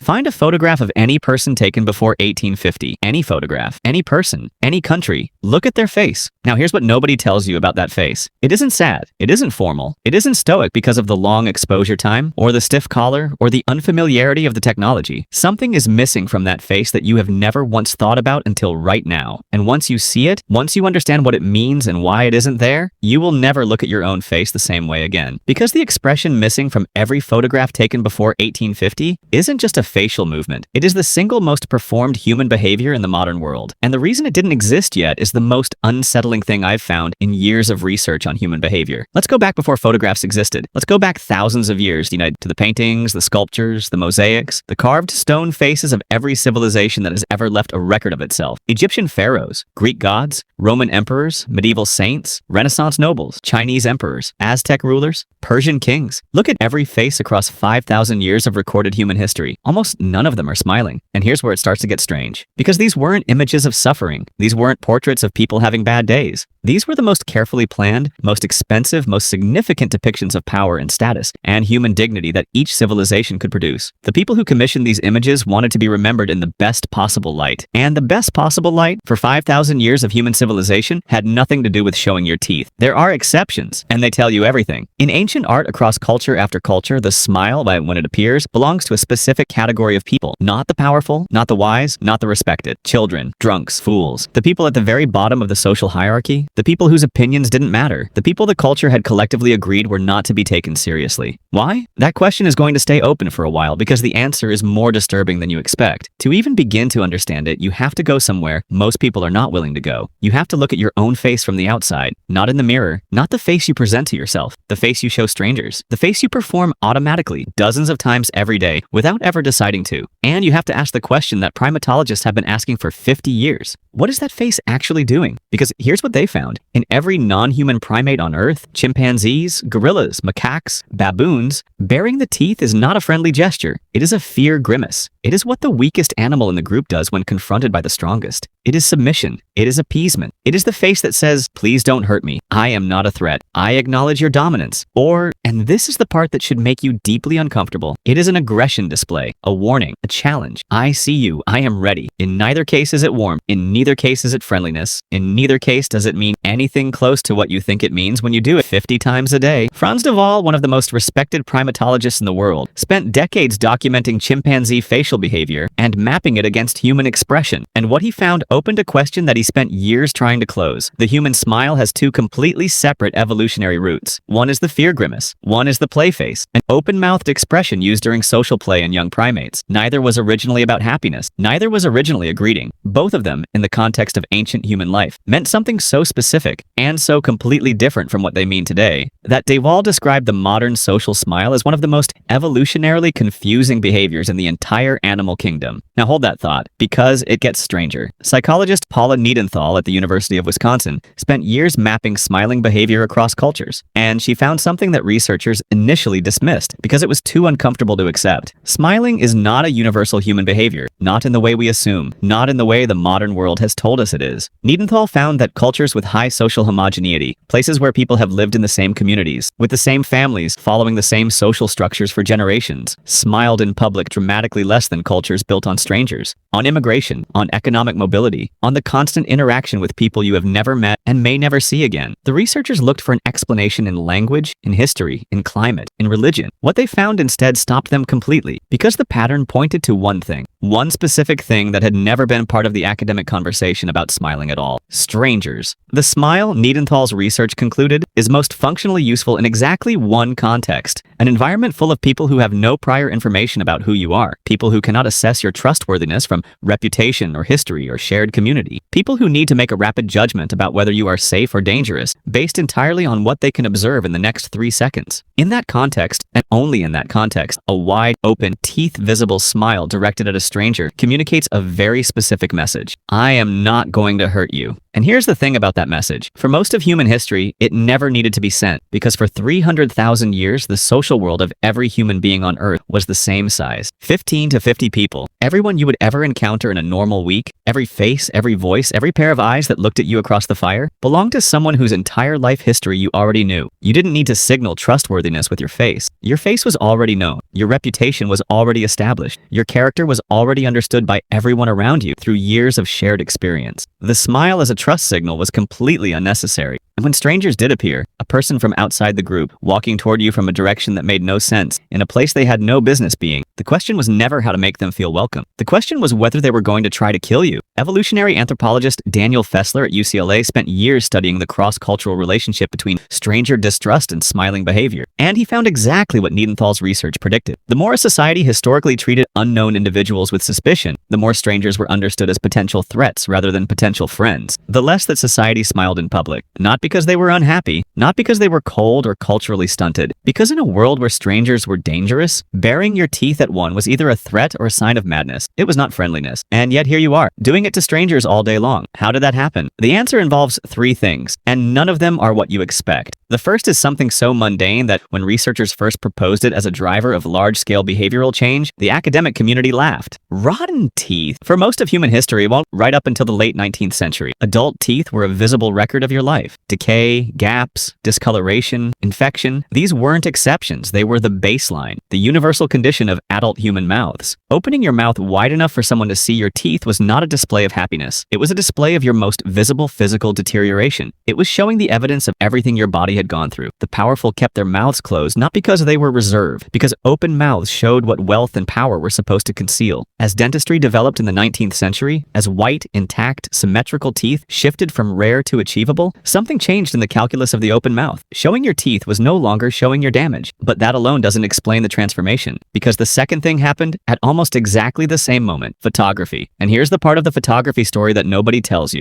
Find a photograph of any person taken before 1850. Any photograph, any person, any country. Look at their face. Now here's what nobody tells you about that face. It isn't sad. It isn't formal. It isn't stoic because of the long exposure time, or the stiff collar, or the unfamiliarity of the technology. Something is missing from that face that you have never once thought about until right now. And once you see it, once you understand what it means and why it isn't there, you will never look at your own face the same way again. Because the expression missing from every photograph taken before 1850 isn't just a facial movement. It is the single most performed human behavior in the modern world. And the reason it didn't exist yet is the most unsettling thing I've found in years of research on human behavior. Let's go back before photographs existed. Let's go back thousands of years, to the paintings, the sculptures, the mosaics, the carved stone faces of every civilization that has ever left a record of itself. Egyptian pharaohs, Greek gods, Roman emperors, medieval saints, Renaissance nobles, Chinese emperors, Aztec rulers, Persian kings. Look at every face across 5,000 years of recorded human history. Almost none of them are smiling. And here's where it starts to get strange. Because these weren't images of suffering. These weren't portraits of people having bad days. These were the most carefully planned, most expensive, most significant depictions of power and status and human dignity that each civilization could produce. The people who commissioned these images wanted to be remembered in the best possible light. And the best possible light for 5,000 years of human civilization had nothing to do with showing your teeth. There are exceptions, and they tell you everything. In ancient art across culture after culture, the smile, when it appears, belongs to a specific category of people. Not the powerful, not the wise, not the respected. Children, drunks, fools. The people at the very bottom of the social hierarchy. The people whose opinions didn't matter. The people the culture had collectively agreed were not to be taken seriously. Why? That question is going to stay open for a while because the answer is more disturbing than you expect. To even begin to understand it, you have to go somewhere most people are not willing to go. You have to look at your own face from the outside, not in the mirror, not the face you present to yourself, the face you show strangers, the face you perform automatically dozens of times every day without ever deciding to. And you have to ask the question that primatologists have been asking for 50 years. What is that face actually doing? Because here's what they found. In every non-human primate on Earth, chimpanzees, gorillas, macaques, baboons, baring the teeth is not a friendly gesture. It is a fear grimace. It is what the weakest animal in the group does when confronted by the strongest. It is submission. It is appeasement. It is the face that says, please don't hurt me. I am not a threat. I acknowledge your dominance. Or, and this is the part that should make you deeply uncomfortable, it is an aggression display, a warning, a challenge. I see you. I am ready. In neither case is it warmth. In neither case is it friendliness. In neither case does it mean anything close to what you think it means when you do it 50 times a day. Frans de Waal, one of the most respected primatologists in the world, spent decades documenting chimpanzee facial behavior and mapping it against human expression. And what he found opened a question that he spent years trying to close. The human smile has two completely separate evolutionary roots. One is the fear grimace. One is the play face, an open-mouthed expression used during social play in young primates. Neither was originally about happiness. Neither was originally a greeting. Both of them, in the context of ancient human life, meant something so specific and so completely different from what they mean today that de Waal described the modern social smile as one of the most evolutionarily confusing behaviors in the entire animal kingdom. Now hold that thought, because it gets stranger. Psychologist Paula Niedenthal at the University of Wisconsin spent years mapping smiling behavior across cultures, and she found something that researchers initially dismissed because it was too uncomfortable to accept. Smiling is not a universal human behavior, not in the way we assume, not in the way the modern world has told us it is. Niedenthal found that cultures with high social homogeneity, places where people have lived in the same communities, with the same families following the same social structures for generations, smiled in public dramatically less than cultures built on strangers, on immigration, on economic mobility, on the constant interaction with people you have never met and may never see again. The researchers looked for an explanation in language, in history, in climate, in religion. What they found instead stopped them completely, because the pattern pointed to one thing, one specific thing that had never been part of the academic conversation about smiling at all: strangers. The smile, Niedenthal's research concluded, is most functionally useful in exactly one context: an environment full of people who have no prior information about who you are, people who cannot assess your trustworthiness from reputation or history or shared community, people who need to make a rapid judgment about whether you are safe or dangerous, based entirely on what they can observe in the next 3 seconds. In that context, and only in that context, a wide open, teeth-visible smile directed at a stranger communicates a very specific message. I am not going to hurt you. And here's the thing about that message. For most of human history, it never needed to be sent, because for 300,000 years, the social world of every human being on Earth was the same size. 15 to 50 people. Everyone you would ever encounter in a normal week, every face, every voice, every pair of eyes that looked at you across the fire, belonged to someone whose entire life history you already knew. You didn't need to signal trustworthiness with your face. Your face was already known. Your reputation was already established. Your character was already understood by everyone around you through years of shared experience. The smile as a trust signal was completely unnecessary. And when strangers did appear, a person from outside the group, walking toward you from a direction that made no sense, in a place they had no business being, the question was never how to make them feel welcome. The question was whether they were going to try to kill you. Evolutionary anthropologist Daniel Fessler at UCLA spent years studying the cross-cultural relationship between stranger distrust and smiling behavior. And he found exactly what Niedenthal's research predicted. The more a society historically treated unknown individuals with suspicion, the more strangers were understood as potential threats rather than potential friends. The less that society smiled in public, not because they were unhappy, not because they were cold or culturally stunted, because in a world where strangers were dangerous, baring your teeth at one was either a threat or a sign of madness. It was not friendliness. And yet here you are, doing it to strangers all day long. How did that happen? The answer involves three things, and none of them are what you expect. The first is something so mundane that when researchers first proposed it as a driver of large-scale behavioral change, the academic community laughed. Rotten teeth. For most of human history, well, right up until the late 19th century, adult teeth were a visible record of your life. Decay, gaps, discoloration, infection, these weren't exceptions. They were the baseline, the universal condition of adult human mouths. Opening your mouth wide enough for someone to see your teeth was not a display of happiness. It was a display of your most visible physical deterioration. It was showing the evidence of everything your body had gone through. The powerful kept their mouths closed not because they were reserved, because open mouths showed what wealth and power were supposed to conceal. As dentistry developed in the 19th century, as white, intact, symmetrical teeth shifted from rare to achievable, something changed in the calculus of the open mouth. Showing your teeth was no longer showing your damage. But that alone doesn't explain the transformation, because the second thing happened at almost exactly the same moment: photography. And here's the part of the photography story that nobody tells you.